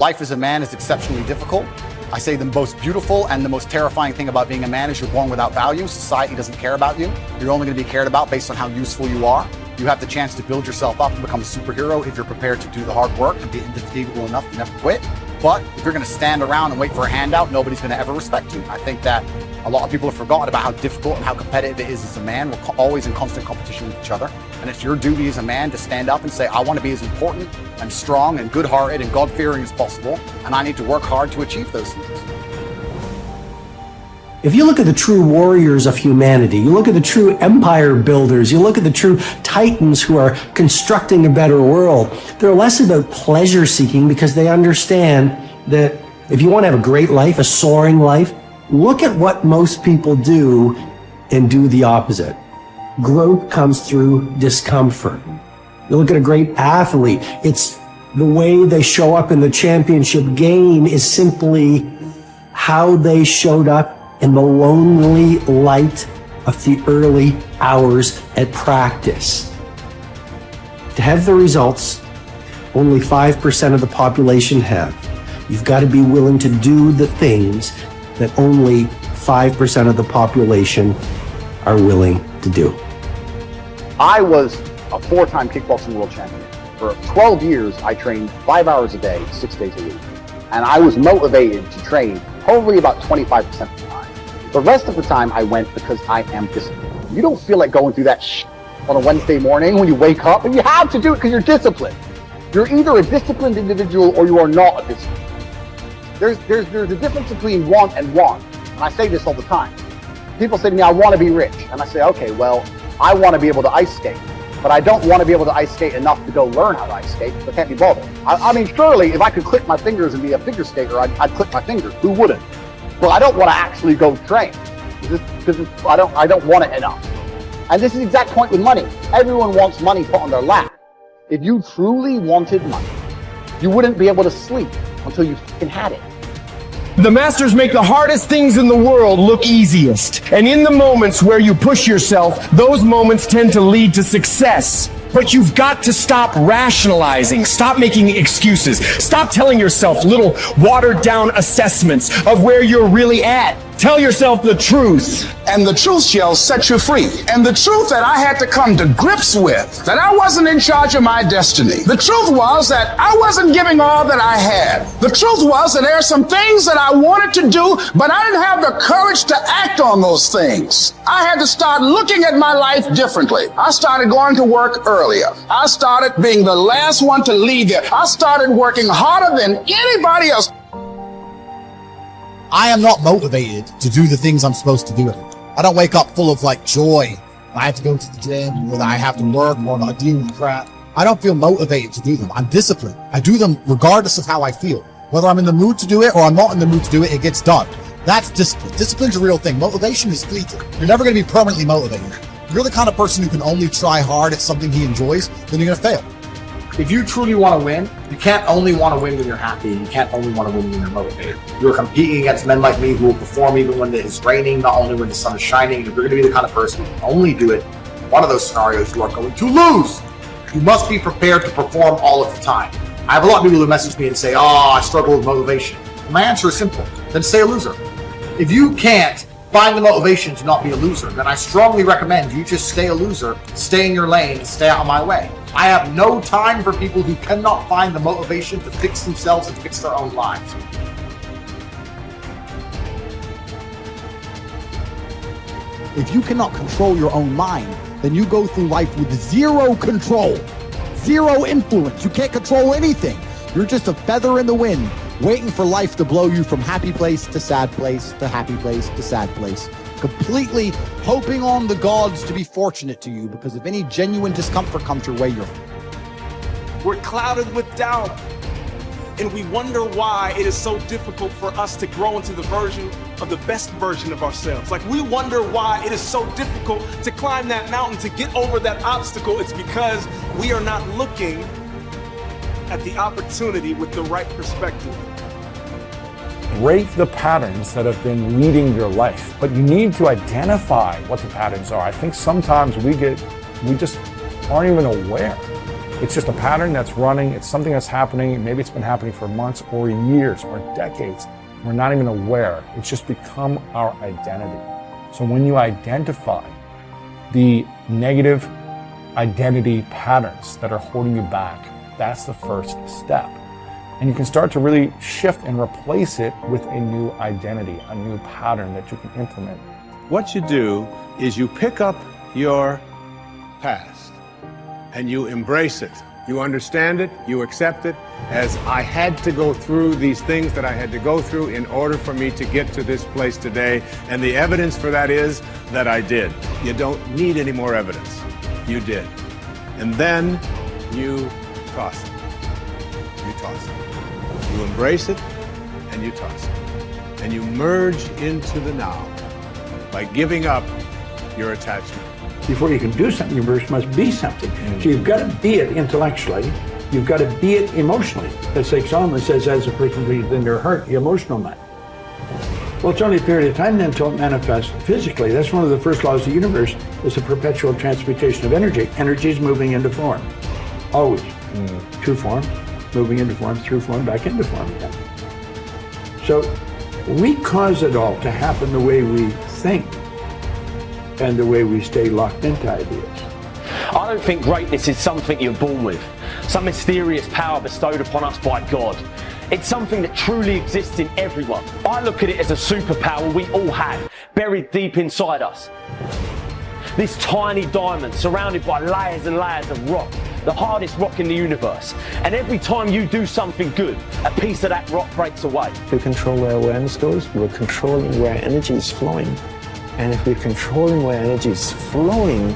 Life as a man is exceptionally difficult. I say the most beautiful and the most terrifying thing about being a man is you're born without value. Society doesn't care about you. You're only going to be cared about based on how useful you are. You have the chance to build yourself up and become a superhero if you're prepared to do the hard work and be indefatigable enough to never quit. But if you're going to stand around and wait for a handout, nobody's going to ever respect you. I think that a lot of people have forgotten about how difficult and how competitive it is as a man. We're always in constant competition with each other. And it's your duty as a man to stand up and say, I want to be as important and strong and good-hearted and God-fearing as possible. And I need to work hard to achieve those things. If you look at the true warriors of humanity, you look at the true empire builders, you look at the true titans who are constructing a better world, they're less about pleasure seeking because they understand that if you want to have a great life, a soaring life, look at what most people do and do the opposite. Growth comes through discomfort. You look at a great athlete, it's the way they show up in the championship game is simply how they showed up in the lonely light of the early hours at practice. To have the results only 5% of the population have, you've got to be willing to do the things that only 5% of the population are willing to do. I was a 4-time kickboxing world champion. For 12 years, I trained 5 hours a day, 6 days a week. And I was motivated to train probably about 25% of the time. The rest of the time I went because I am disciplined. You don't feel like going through that on a Wednesday morning when you wake up, and you have to do it because you're disciplined. You're either a disciplined individual or you are not a disciplined. There's a difference between want and want. And I say this all the time. People say to me, I want to be rich. And I say, okay, well, I want to be able to ice skate. But I don't want to be able to ice skate enough to go learn how to ice skate. I can't be bothered. I mean, surely if I could click my fingers and be a figure skater, I'd click my fingers. Who wouldn't? Well, I don't want to actually go train because I don't want it enough. And this is the exact point with money. Everyone wants money put on their lap. If you truly wanted money, you wouldn't be able to sleep until you fucking had it. The masters make the hardest things in the world look easiest. And in the moments where you push yourself, those moments tend to lead to success. But you've got to stop rationalizing, stop making excuses, stop telling yourself little watered down assessments of where you're really at. Tell yourself the truth. And the truth shall set you free. And the truth that I had to come to grips with, that I wasn't in charge of my destiny. The truth was that I wasn't giving all that I had. The truth was that there are some things that I wanted to do, but I didn't have the courage to act on those things. I had to start looking at my life differently. I started going to work earlier. I started being the last one to leave there. I started working harder than anybody else. I am not motivated to do the things I'm supposed to do. I don't wake up full of joy. I have to go to the gym, or I have to work, or I deal with crap. I don't feel motivated to do them. I'm disciplined. I do them regardless of how I feel. Whether I'm in the mood to do it or I'm not in the mood to do it, it gets done. That's discipline. Discipline's a real thing. Motivation is fleeting. You're never going to be permanently motivated. If you're the kind of person who can only try hard at something he enjoys, then you're going to fail. If you truly want to win, you can't only want to win when you're happy, and you can't only want to win when you're motivated. You're competing against men like me who will perform even when it's raining, not only when the sun is shining. If you're going to be the kind of person who can only do it in one of those scenarios, you are going to lose. You must be prepared to perform all of the time. I have a lot of people who message me and say, I struggle with motivation. My answer is simple. Then stay a loser. If you can't find the motivation to not be a loser, then I strongly recommend you just stay a loser, stay in your lane, and stay out of my way. I have no time for people who cannot find the motivation to fix themselves and fix their own lives. If you cannot control your own mind, then you go through life with zero control, zero influence. You can't control anything. You're just a feather in the wind, waiting for life to blow you from happy place to sad place to happy place to sad place, completely hoping on the gods to be fortunate to you, because if any genuine discomfort comes your way, we're clouded with doubt, and we wonder why it is so difficult for us to grow into the best version of ourselves. We wonder why it is so difficult to climb that mountain, to get over that obstacle. It's because we are not looking at the opportunity with the right perspective. Break the patterns that have been leading your life, but you need to identify what the patterns are. I think sometimes we just aren't even aware. It's just a pattern that's running. It's something that's happening. Maybe it's been happening for months or years or decades. We're not even aware. It's just become our identity. So when you identify the negative identity patterns that are holding you back, that's the first step. And you can start to really shift and replace it with a new identity, a new pattern that you can implement. What you do is you pick up your past and you embrace it. You understand it, you accept it, as I had to go through these things that I had to go through in order for me to get to this place today. And the evidence for that is that I did. You don't need any more evidence. You did. And then you toss it. You toss it. You embrace it and you toss it. And you merge into the now by giving up your attachment. Before you can do something, you first must be something. So you've got to be it intellectually. You've got to be it emotionally. That's like Solomon says, as a person breathes in their heart, the emotional man. Well, it's only a period of time then until it manifests physically. That's one of the first laws of the universe, is the perpetual transmutation of energy. Energy is moving into form, always. To form, moving into form, through form, back into form again. So we cause it all to happen the way we think and the way we stay locked into ideas. I don't think greatness is something you're born with, some mysterious power bestowed upon us by God. It's something that truly exists in everyone. I look at it as a superpower we all have, buried deep inside us. This tiny diamond surrounded by layers and layers of rock, the hardest rock in the universe. And every time you do something good, a piece of that rock breaks away. If we control where awareness goes, we're controlling where energy is flowing. And if we're controlling where energy is flowing,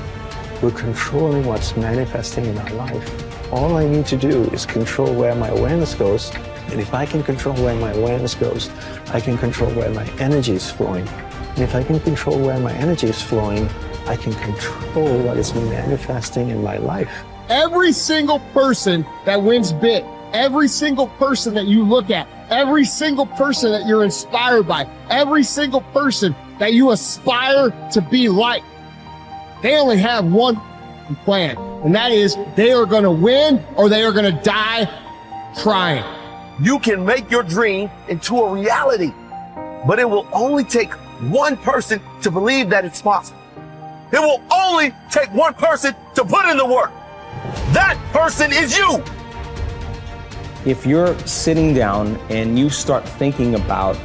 we're controlling what's manifesting in our life. All I need to do is control where my awareness goes. And if I can control where my awareness goes, I can control where my energy is flowing. And if I can control where my energy is flowing, I can control what is manifesting in my life. Every single person that wins big, every single person that you look at, every single person that you're inspired by, every single person that you aspire to be like, they only have one plan, and that is they are going to win or they are going to die trying. You can make your dream into a reality, but it will only take one person to believe that it's possible. It will only take one person to put in the work. That person is you. If you're sitting down and you start thinking about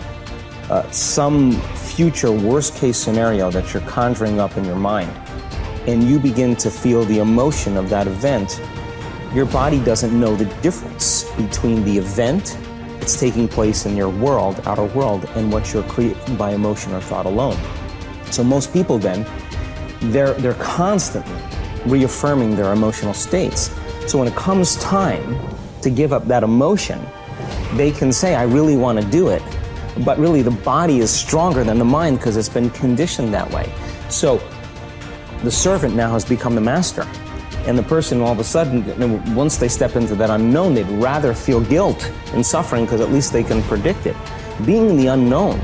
some future worst case scenario that you're conjuring up in your mind, and you begin to feel the emotion of that event, your body doesn't know the difference between the event that's taking place in your world, outer world, and what you're creating by emotion or thought alone. So most people then, they're constantly reaffirming their emotional states. So when it comes time to give up that emotion, they can say, I really want to do it. But really the body is stronger than the mind because it's been conditioned that way. So the servant now has become the master. And the person all of a sudden, once they step into that unknown, they'd rather feel guilt and suffering because at least they can predict it. Being in the unknown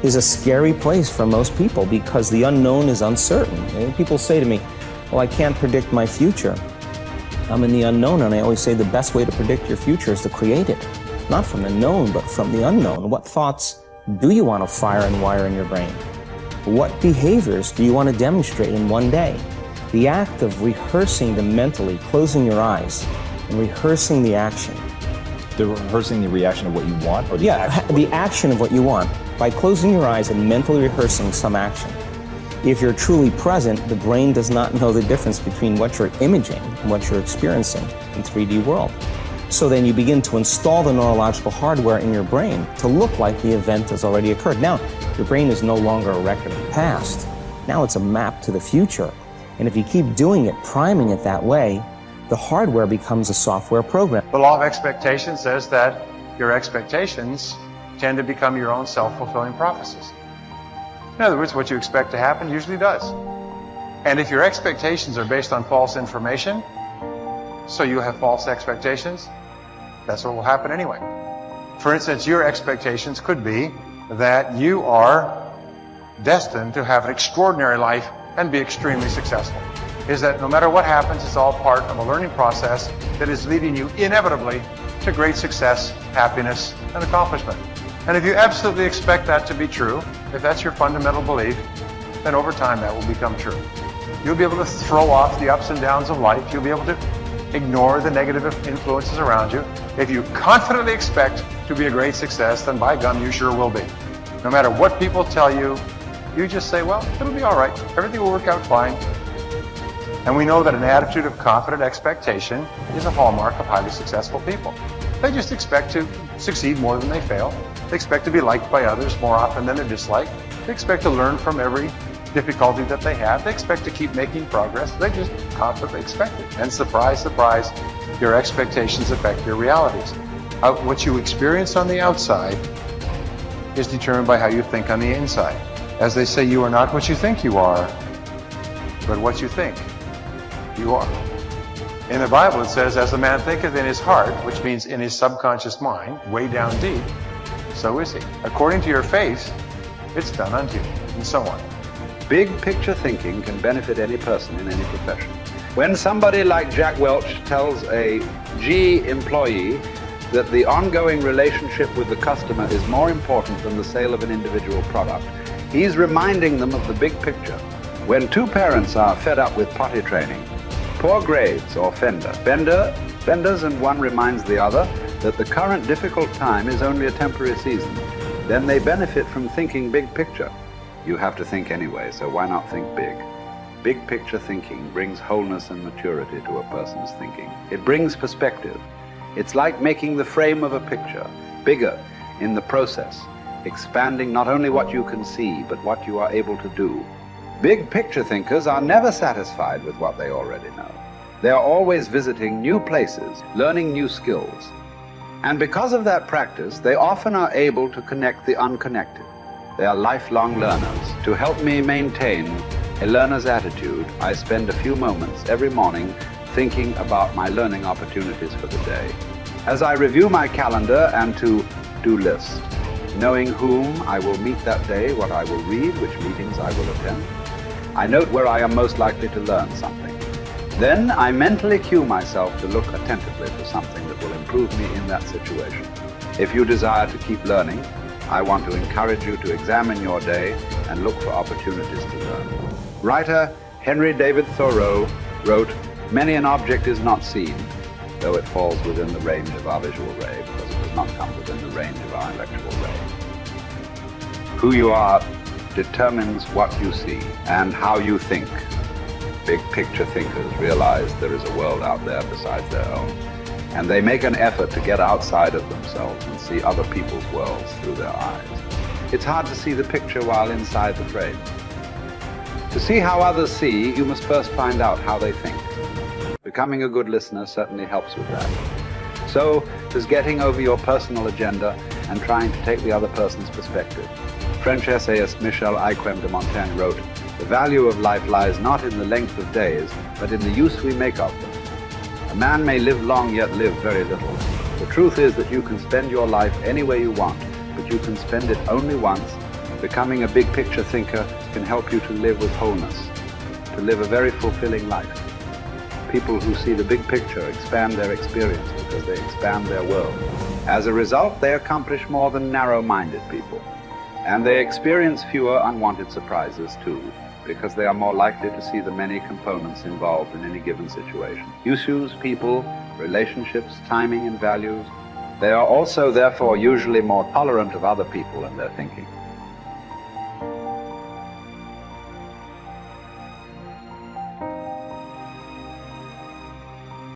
is a scary place for most people because the unknown is uncertain. And people say to me, well, I can't predict my future. I'm in the unknown, and I always say the best way to predict your future is to create it. Not from the known, but from the unknown. What thoughts do you want to fire and wire in your brain? What behaviors do you want to demonstrate in one day? The act of rehearsing them mentally, closing your eyes, and rehearsing the action. Rehearsing the reaction of what you want? Or the action of what you want. By closing your eyes and mentally rehearsing some action. If you're truly present, the brain does not know the difference between what you're imaging and what you're experiencing in 3D world. So then you begin to install the neurological hardware in your brain to look like the event has already occurred. Now, your brain is no longer a record of the past. Now it's a map to the future. And if you keep doing it, priming it that way, the hardware becomes a software program. The law of expectation says that your expectations tend to become your own self-fulfilling prophecies. In other words, what you expect to happen usually does. And if your expectations are based on false information, so you have false expectations, that's what will happen anyway. For instance, your expectations could be that you are destined to have an extraordinary life and be extremely successful. is that no matter what happens, it's all part of a learning process that is leading you inevitably to great success, happiness, and accomplishment. And if you absolutely expect that to be true, if that's your fundamental belief, then over time that will become true. You'll be able to throw off the ups and downs of life. You'll be able to ignore the negative influences around you. If you confidently expect to be a great success, then by gum, you sure will be. No matter what people tell you, you just say, well, it'll be all right. Everything will work out fine. And we know that an attitude of confident expectation is a hallmark of highly successful people. They just expect to succeed more than they fail. They expect to be liked by others more often than they're disliked. They expect to learn from every difficulty that they have. They expect to keep making progress. They just confidently expect it. And surprise, surprise, your expectations affect your realities. What you experience on the outside is determined by how you think on the inside. As they say, you are not what you think you are, but what you think you are. In the Bible it says, as a man thinketh in his heart, which means in his subconscious mind, way down deep, so is he. According to your faith, it's done unto you, and so on. Big picture thinking can benefit any person in any profession. When somebody like Jack Welch tells a G employee that the ongoing relationship with the customer is more important than the sale of an individual product, he's reminding them of the big picture. When two parents are fed up with potty training, poor grades or fenders, and one reminds the other that the current difficult time is only a temporary season, then they benefit from thinking big picture. You have to think anyway, so why not think big? Big picture thinking brings wholeness and maturity to a person's thinking. It brings perspective. It's like making the frame of a picture bigger in the process, expanding not only what you can see, but what you are able to do. Big picture thinkers are never satisfied with what they already know. They are always visiting new places, learning new skills. And because of that practice, they often are able to connect the unconnected. They are lifelong learners. To help me maintain a learner's attitude, I spend a few moments every morning thinking about my learning opportunities for the day. As I review my calendar and to-do list, knowing whom I will meet that day, what I will read, which meetings I will attend, I note where I am most likely to learn something. Then I mentally cue myself to look attentively for something that will improve me in that situation. If you desire to keep learning, I want to encourage you to examine your day and look for opportunities to learn. Writer Henry David Thoreau wrote, "Many an object is not seen, though it falls within the range of our visual ray, because it does not come within the range of our intellectual ray." Who you are determines what you see and how you think. Big picture thinkers realize there is a world out there besides their own, and they make an effort to get outside of themselves and see other people's worlds through their eyes. It's hard to see the picture while inside the frame. To see how others see, you must first find out how they think. Becoming a good listener certainly helps with that. So does getting over your personal agenda and trying to take the other person's perspective. French essayist Michel Ayquem de Montaigne wrote, "The value of life lies not in the length of days, but in the use we make of them." A man may live long yet live very little. The truth is that you can spend your life any way you want, but you can spend it only once. Becoming a big picture thinker can help you to live with wholeness, to live a very fulfilling life. People who see the big picture expand their experience because they expand their world. As a result, they accomplish more than narrow-minded people. And they experience fewer unwanted surprises too, because they are more likely to see the many components involved in any given situation. Issues, people, relationships, timing, and values. They are also, therefore, usually more tolerant of other people and their thinking.